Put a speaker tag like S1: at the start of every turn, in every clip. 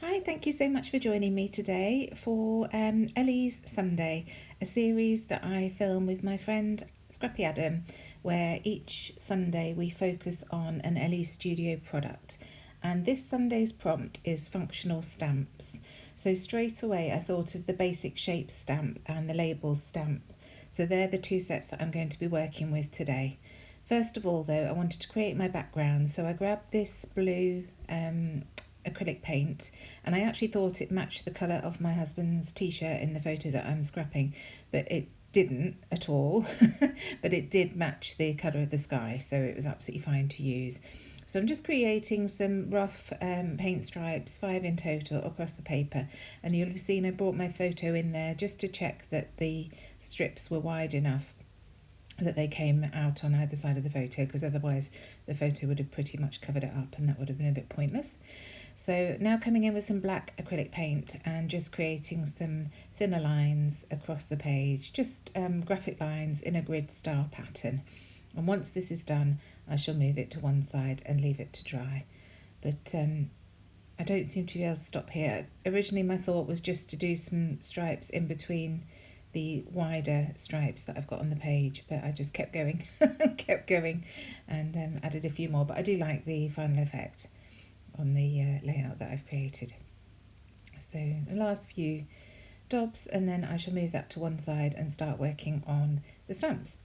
S1: Hi, thank you so much for joining me today for Ellie's Sunday, a series that I film with my friend Scrappy Adam, where each Sunday we focus on an Ellie Studio product. And this Sunday's prompt is functional stamps. So straight away I thought of the basic shape stamp and the label stamp. So they're the two sets that I'm going to be working with today. First of all though, I wanted to create my background, so I grabbed this blue acrylic paint, and I actually thought it matched the colour of my husband's t-shirt in the photo that I'm scrapping, but it didn't at all. But it did match the colour of the sky, so it was absolutely fine to use. So I'm just creating some rough paint stripes, 5 in total, across the paper, and you'll have seen I brought my photo in there just to check that the strips were wide enough that they came out on either side of the photo, because otherwise the photo would have pretty much covered it up and that would have been a bit pointless. So now coming in with some black acrylic paint and just creating some thinner lines across the page, just graphic lines in a grid style pattern. And once this is done, I shall move it to one side and leave it to dry. But I don't seem to be able to stop here. Originally my thought was just to do some stripes in between the wider stripes that I've got on the page, but I just kept going kept going and added a few more. But I do like the final effect on the layout that I've created. So the last few dobs, and then I shall move that to one side and start working on the stamps.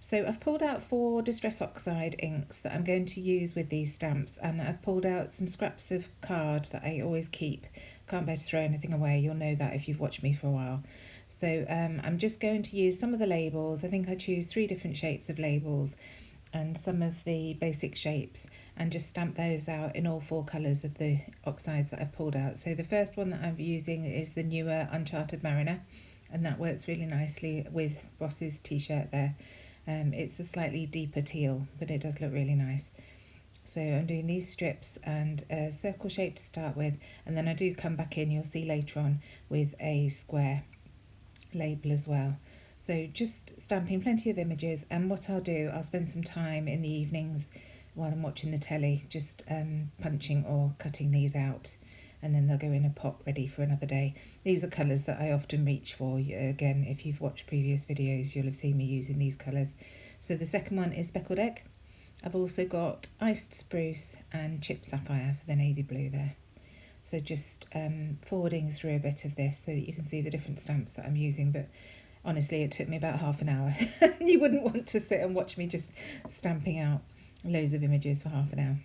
S1: So I've pulled out 4 Distress Oxide inks that I'm going to use with these stamps, and I've pulled out some scraps of card that I always keep. Can't bear to throw anything away, you'll know that if you've watched me for a while. So I'm just going to use some of the labels. I think I choose 3 different shapes of labels and some of the basic shapes, and just stamp those out in all 4 colours of the oxides that I've pulled out. So the first one that I'm using is the newer Uncharted Mariner, and that works really nicely with Ross's t-shirt there. It's a slightly deeper teal, but it does look really nice. So I'm doing these strips and a circle shape to start with, and then I do come back in, you'll see later on, with a square label as well. So just stamping plenty of images, and what I'll do, I'll spend some time in the evenings while I'm watching the telly just punching or cutting these out, and then they'll go in a pot ready for another day. These are colours that I often reach for. Again, if you've watched previous videos, you'll have seen me using these colours. So the second one is Speckled Egg. I've also got Iced Spruce and Chipped Sapphire for the navy blue there. So just forwarding through a bit of this so that you can see the different stamps that I'm using, but honestly it took me about half an hour. You wouldn't want to sit and watch me just stamping out loads of images for half an hour.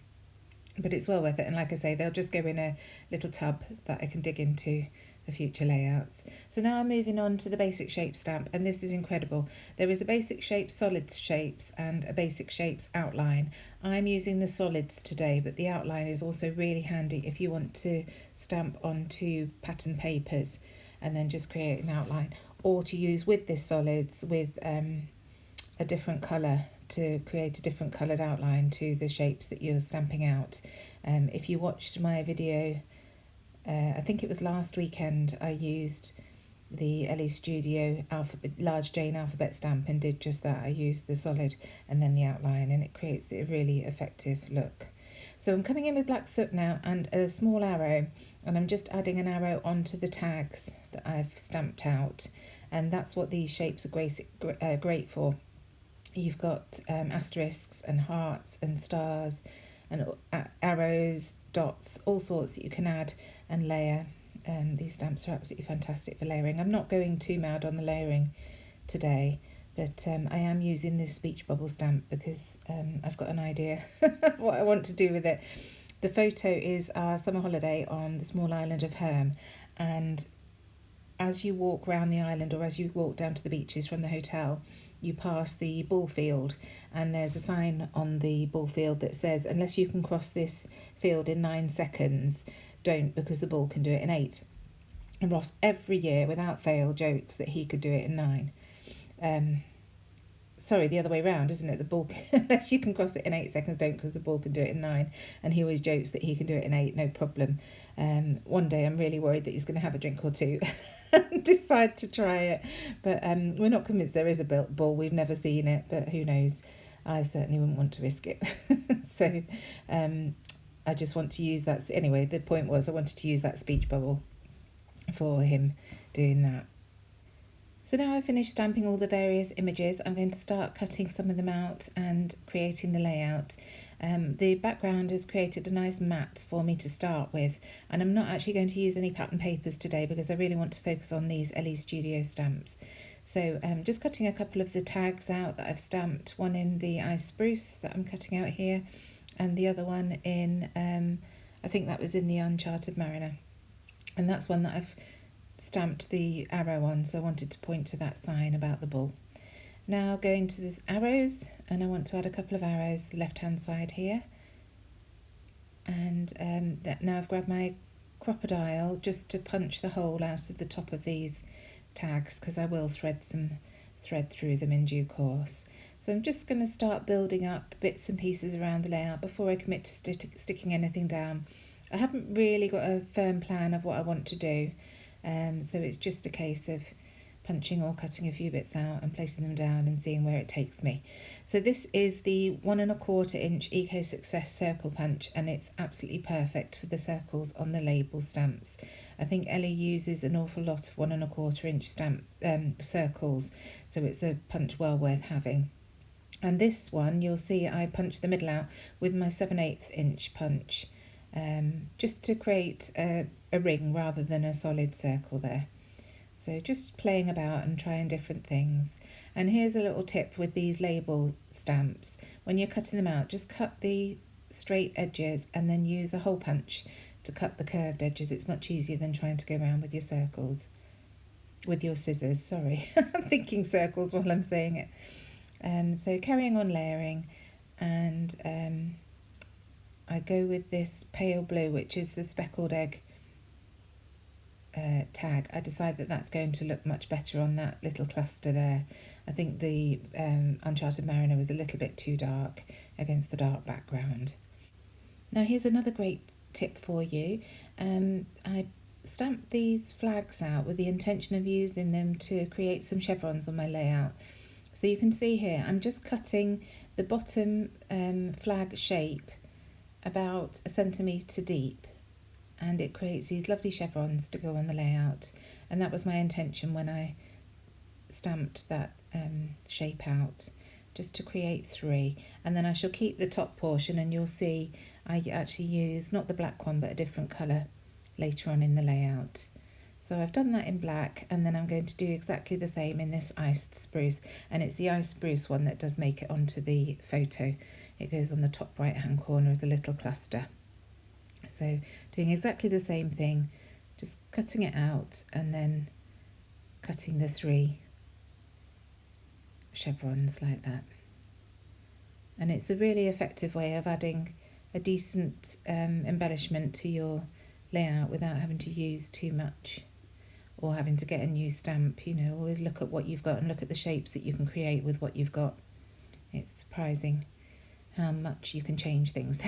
S1: But it's well worth it, and like I say, they'll just go in a little tub that I can dig into for future layouts. So now I'm moving on to the basic shape stamp, and this is incredible. There is a basic shape solids shapes and a basic shapes outline. I'm using the solids today, but the outline is also really handy if you want to stamp onto pattern papers and then just create an outline, or to use with this solids with a different colour to create a different coloured outline to the shapes that you're stamping out. If you watched my video, I think it was last weekend, I used the Elle Studio large Jane alphabet stamp and did just that. I used the solid and then the outline, and it creates a really effective look. So I'm coming in with black soot now and a small arrow, and I'm just adding an arrow onto the tags that I've stamped out, and that's what these shapes are great for. You've got asterisks and hearts and stars and arrows, dots, all sorts that you can add and layer. These stamps are absolutely fantastic for layering. I'm not going too mad on the layering today, but I am using this speech bubble stamp because I've got an idea what I want to do with it. The photo is our summer holiday on the small island of Herm, and as you walk around the island, or as you walk down to the beaches from the hotel, you pass the ball field, and there's a sign on the ball field that says, unless you can cross this field in 9 seconds, don't, because the ball can do it in 8. And Ross every year without fail jokes that he could do it in 9. Sorry, the other way around, isn't it? The ball, unless you can cross it in 8 seconds, don't, because the ball can do it in 9. And he always jokes that he can do it in 8, no problem. One day I'm really worried that he's going to have a drink or two and decide to try it. But we're not convinced there is a ball. We've never seen it, but who knows? I certainly wouldn't want to risk it. So I just want to use that. Anyway, the point was I wanted to use that speech bubble for him doing that. So now I've finished stamping all the various images, I'm going to start cutting some of them out and creating the layout. The background has created a nice mat for me to start with, and I'm not actually going to use any pattern papers today because I really want to focus on these Elle Studio stamps. So just cutting a couple of the tags out that I've stamped, one in the ice spruce that I'm cutting out here, and the other one in, I think that was in the Uncharted Mariner, and that's one that I've stamped the arrow on, so I wanted to point to that sign about the bull. Now going to this arrows, and I want to add a couple of arrows to the left hand side here, and now I've grabbed my crocodile just to punch the hole out of the top of these tags, because I will thread through them in due course. So I'm just going to start building up bits and pieces around the layout before I commit to sticking anything down. I haven't really got a firm plan of what I want to do, so it's just a case of punching or cutting a few bits out and placing them down and seeing where it takes me. So this is the 1 1/4 inch Eco Success circle punch, and it's absolutely perfect for the circles on the label stamps. I think Elle uses an awful lot of 1 1/4 inch stamp circles, so it's a punch well worth having. And this one, you'll see I punch the middle out with my 7/8 inch punch, just to create a ring rather than a solid circle there. So just playing about and trying different things. And here's a little tip with these label stamps. When you're cutting them out, just cut the straight edges and then use a hole punch to cut the curved edges. It's much easier than trying to go around with your circles, with your scissors, sorry. I'm thinking circles while I'm saying it. So carrying on layering, and I go with this pale blue, which is the speckled egg tag. I decide that that's going to look much better on that little cluster there. I think the Uncharted Mariner was a little bit too dark against the dark background. Now here's another great tip for you. I stamped these flags out with the intention of using them to create some chevrons on my layout. So you can see here I'm just cutting the bottom flag shape about 1 centimetre deep, and it creates these lovely chevrons to go on the layout, and that was my intention when I stamped that shape out, just to create 3. And then I shall keep the top portion, and you'll see I actually use not the black one but a different colour later on in the layout. So I've done that in black, and then I'm going to do exactly the same in this iced spruce, and it's the iced spruce one that does make it onto the photo. It goes on the top right hand corner as a little cluster. So doing exactly the same thing, just cutting it out and then cutting the 3 chevrons like that. And it's a really effective way of adding a decent embellishment to your layout without having to use too much or having to get a new stamp. You know, always look at what you've got and look at the shapes that you can create with what you've got. It's surprising how much you can change things.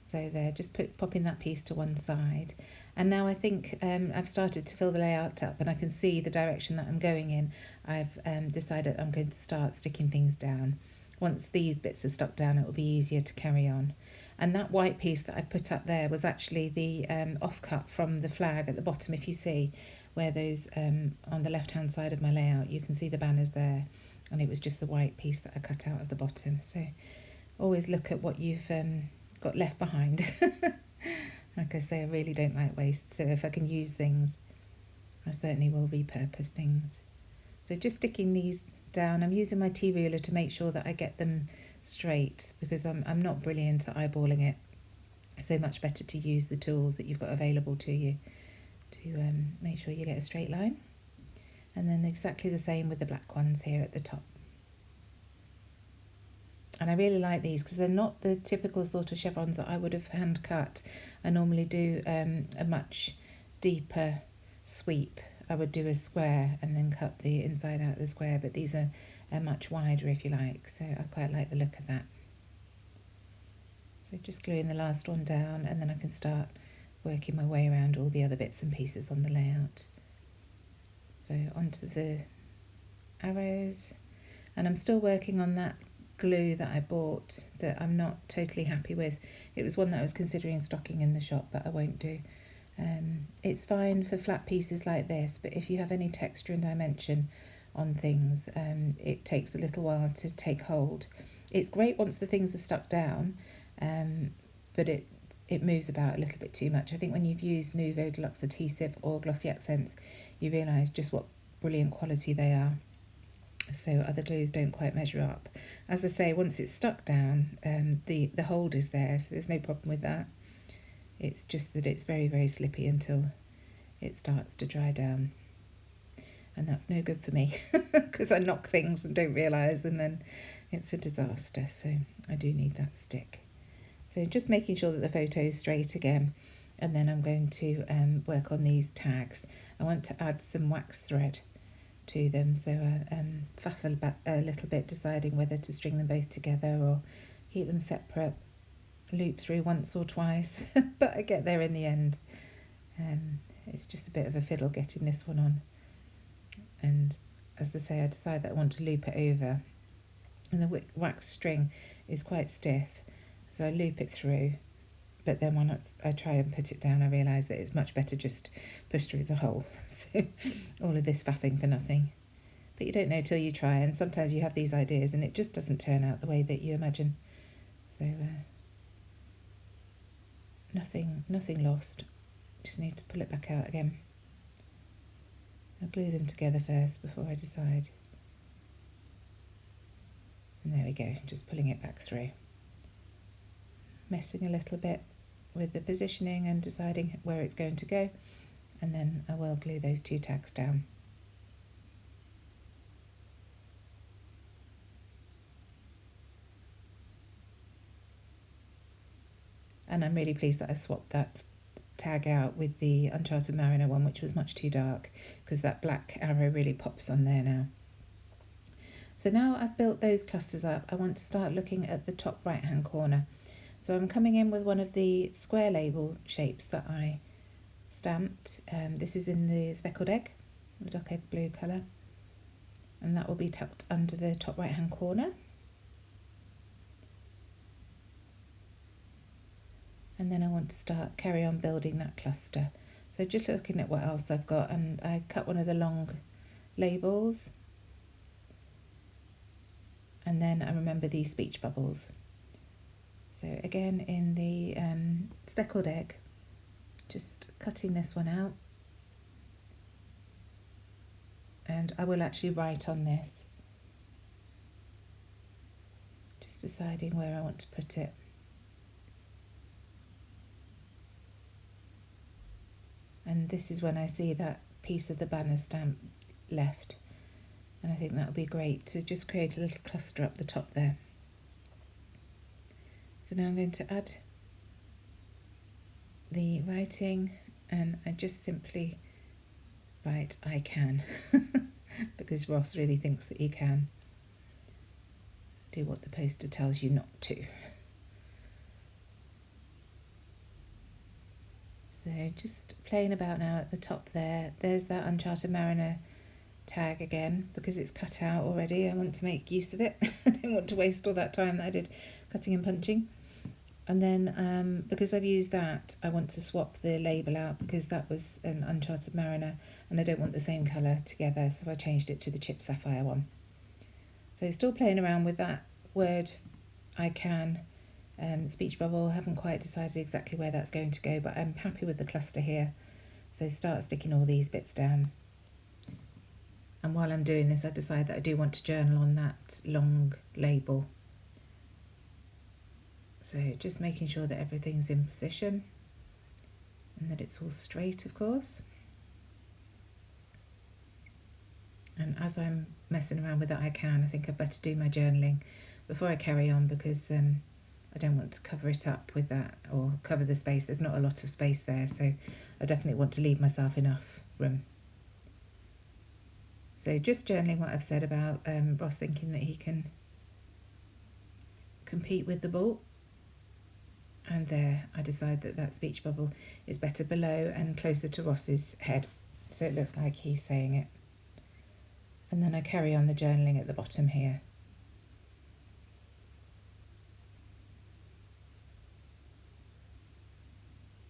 S1: So there, just popping that piece to one side. And now I think I've started to fill the layout up and I can see the direction that I'm going in. I've decided I'm going to start sticking things down. Once these bits are stuck down, it will be easier to carry on. And that white piece that I put up there was actually the offcut from the flag at the bottom. If you see where those, on the left hand side of my layout, you can see the banners there. And it was just the white piece that I cut out of the bottom. So always look at what you've got left behind. Like I say, I really don't like waste, so if I can use things, I certainly will repurpose things. So just sticking these down, I'm using my T-ruler to make sure that I get them straight, because I'm not brilliant at eyeballing it. So much better to use the tools that you've got available to you to make sure you get a straight line. And then exactly the same with the black ones here at the top. And I really like these because they're not the typical sort of chevrons that I would have hand cut. I normally do a much deeper sweep. I would do a square and then cut the inside out of the square, but these are much wider, if you like. So I quite like the look of that. So just gluing the last one down, and then I can start working my way around all the other bits and pieces on the layout. So onto the arrows, and I'm still working on that glue that I bought that I'm not totally happy with. It was one that I was considering stocking in the shop, but I won't do. It's fine for flat pieces like this, but if you have any texture and dimension on things, it takes a little while to take hold. It's great once the things are stuck down, but it moves about a little bit too much. I think when you've used Nouveau Deluxe adhesive or glossy accents, you realise just what brilliant quality they are. So other glues don't quite measure up. As I say, once it's stuck down, the hold is there, so there's no problem with that. It's just that it's very, very slippy until it starts to dry down. And that's no good for me because I knock things and don't realise, and then it's a disaster. So I do need that stick. So just making sure that the photo is straight again, and then I'm going to work on these tags. I want to add some wax thread to them, so I faffle a little bit, deciding whether to string them both together or keep them separate, loop through once or twice, but I get there in the end. It's just a bit of a fiddle getting this one on, and as I say, I decide that I want to loop it over, and the wax string is quite stiff, so I loop it through, but then when I try and put it down, I realise that it's much better just push through the hole. So all of this faffing for nothing. But you don't know till you try, and sometimes you have these ideas and it just doesn't turn out the way that you imagine. So nothing lost. Just need to pull it back out again. I'll glue them together first before I decide. And there we go, just pulling it back through. Messing a little bit with the positioning and deciding where it's going to go, and then I will glue those two tags down. And I'm really pleased that I swapped that tag out with the Uncharted Mariner one, which was much too dark, because that black arrow really pops on there now. So now I've built those clusters up, I want to start looking at the top right hand corner. So I'm coming in with one of the square label shapes that I stamped. This is in the speckled egg, the duck egg blue colour, and that will be tucked under the top right hand corner. And then I want to carry on building that cluster. So just looking at what else I've got, and I cut one of the long labels, and then I remember these speech bubbles. So again in the speckled egg, just cutting this one out, and I will actually write on this, just deciding where I want to put it. And this is when I see that piece of the banner stamp left, and I think that would be great to just create a little cluster up the top there. So now I'm going to add the writing, and I just simply write I can because Ross really thinks that you can do what the poster tells you not to. So just playing about now at the top there. There's that Uncharted Mariner tag again, because it's cut out already. I want to make use of it. I don't want to waste all that time that I did cutting and punching. And then because I've used that, I want to swap the label out, because that was an Uncharted Mariner and I don't want the same colour together, so I changed it to the Chip Sapphire one. So still playing around with that word I can, speech bubble. Haven't quite decided exactly where that's going to go, but I'm happy with the cluster here. So start sticking all these bits down. And while I'm doing this, I decide that I do want to journal on that long label. So just making sure that everything's in position and that it's all straight, of course. And as I'm messing around with that I think I'd better do my journaling before I carry on, because I don't want to cover it up with that, or cover the space. There's not a lot of space there, so I definitely want to leave myself enough room. So just journaling what I've said about Ross thinking that he can compete with the ball. And there, I decide that that speech bubble is better below and closer to Ross's head, so it looks like he's saying it. And then I carry on the journaling at the bottom here.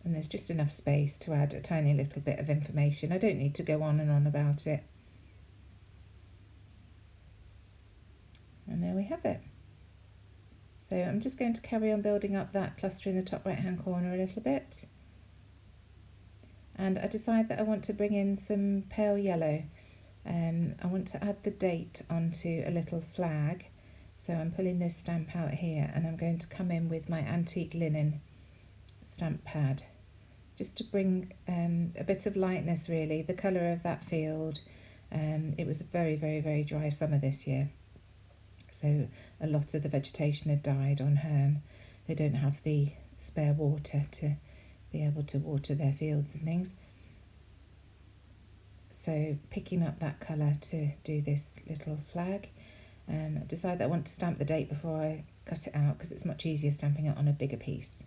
S1: and there's just enough space to add a tiny little bit of information. I don't need to go on and on about it. And there we have it. So I'm just going to carry on building up that cluster in the top right hand corner a little bit. And I decide that I want to bring in some pale yellow. I want to add the date onto a little flag. So I'm pulling this stamp out here, and I'm going to come in with my antique linen stamp pad, just to bring a bit of lightness really, the colour of that field. It was a very, very, very dry summer this year. So a lot of the vegetation had died on Herne. They don't have the spare water to be able to water their fields and things. So picking up that colour to do this little flag. I decide that I want to stamp the date before I cut it out, because it's much easier stamping it on a bigger piece.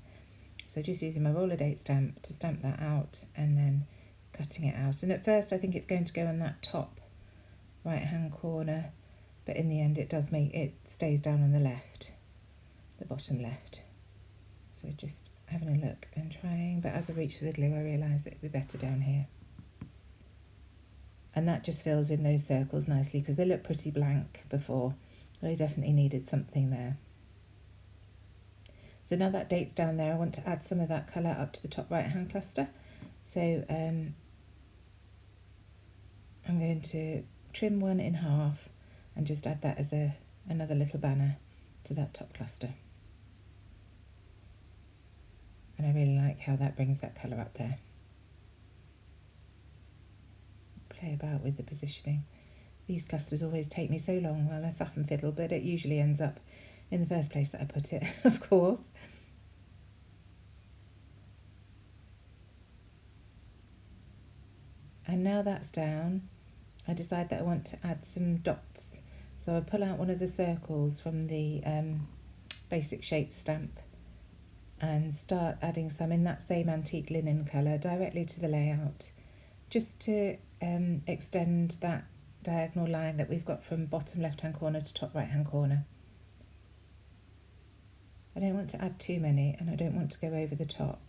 S1: So just using my roller date stamp to stamp that out and then cutting it out. And at first I think it's going to go on that top right hand corner, but in the end it stays down on the left, the bottom left. So just having a look and trying, but as I reach for the glue I realise it'd be better down here. And that just fills in those circles nicely, because they look pretty blank before. I definitely needed something there. So now that date's down there, I want to add some of that colour up to the top right hand cluster. So I'm going to trim one in half and just add that as another little banner to that top cluster. And I really like how that brings that colour up there. Play about with the positioning. These clusters always take me so long while I faff and fiddle, but it usually ends up in the first place that I put it, of course. And now that's down, I decide that I want to add some dots. So I pull out one of the circles from the basic shape stamp and start adding some in that same antique linen colour directly to the layout, just to extend that diagonal line that we've got from bottom left hand corner to top right hand corner. I don't want to add too many, and I don't want to go over the top,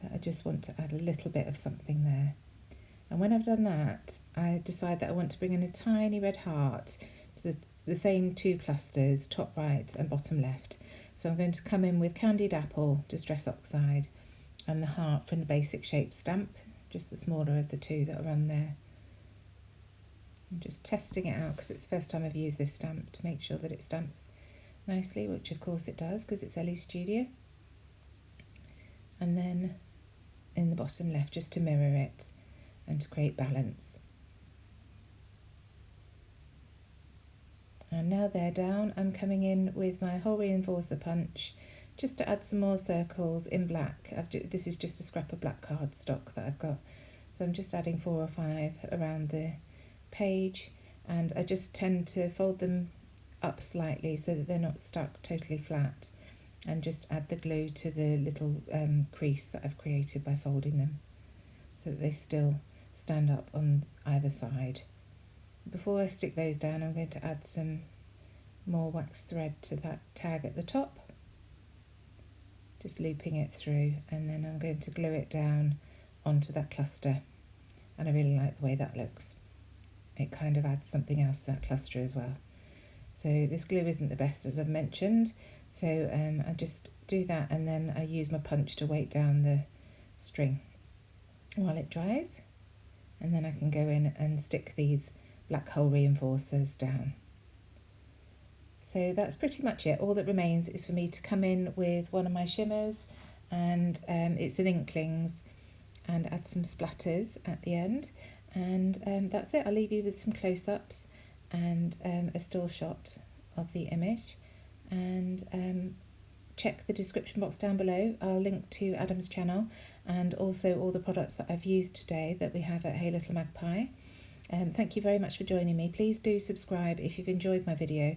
S1: but I just want to add a little bit of something there. And when I've done that, I decide that I want to bring in a tiny red heart to the same two clusters, top right and bottom left. So I'm going to come in with Candied Apple, Distress Oxide, and the heart from the basic shape stamp, just the smaller of the two that are on there. I'm just testing it out because it's the first time I've used this stamp, to make sure that it stamps nicely, which of course it does because it's Elle Studio. And then in the bottom left, just to mirror it and to create balance. And now they're down, I'm coming in with my whole reinforcer punch just to add some more circles in black. This is just a scrap of black cardstock that I've got, so I'm just adding 4 or 5 around the page, and I just tend to fold them up slightly so that they're not stuck totally flat, and just add the glue to the little crease that I've created by folding them so that they still stand up on either side. Before I stick those down, I'm going to add some more wax thread to that tag at the top, just looping it through, and then I'm going to glue it down onto that cluster, and I really like the way that looks. It kind of adds something else to that cluster as well. So this glue isn't the best, as I've mentioned, so I just do that, and then I use my punch to weight down the string while it dries, and then I can go in and stick these black hole reinforcers down. So that's pretty much it. All that remains is for me to come in with one of my shimmers, and it's an Inklings, and add some splatters at the end, and that's it. I'll leave you with some close-ups and a still shot of the image, and check the description box down below. I'll link to Adam's channel and also all the products that I've used today that we have at Hey Little Magpie. Thank you very much for joining me. Please do subscribe if you've enjoyed my video.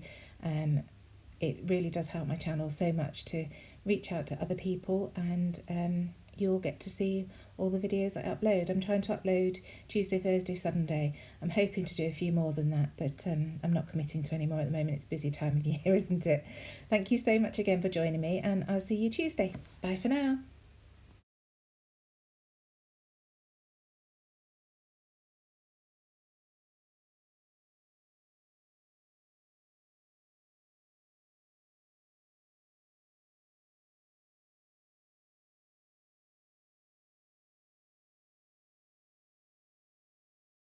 S1: It really does help my channel so much to reach out to other people, and you'll get to see all the videos I upload. I'm trying to upload Tuesday, Thursday, Sunday. I'm hoping to do a few more than that, but I'm not committing to any more at the moment. It's a busy time of year, isn't it? Thank you so much again for joining me, and I'll see you Tuesday. Bye for now.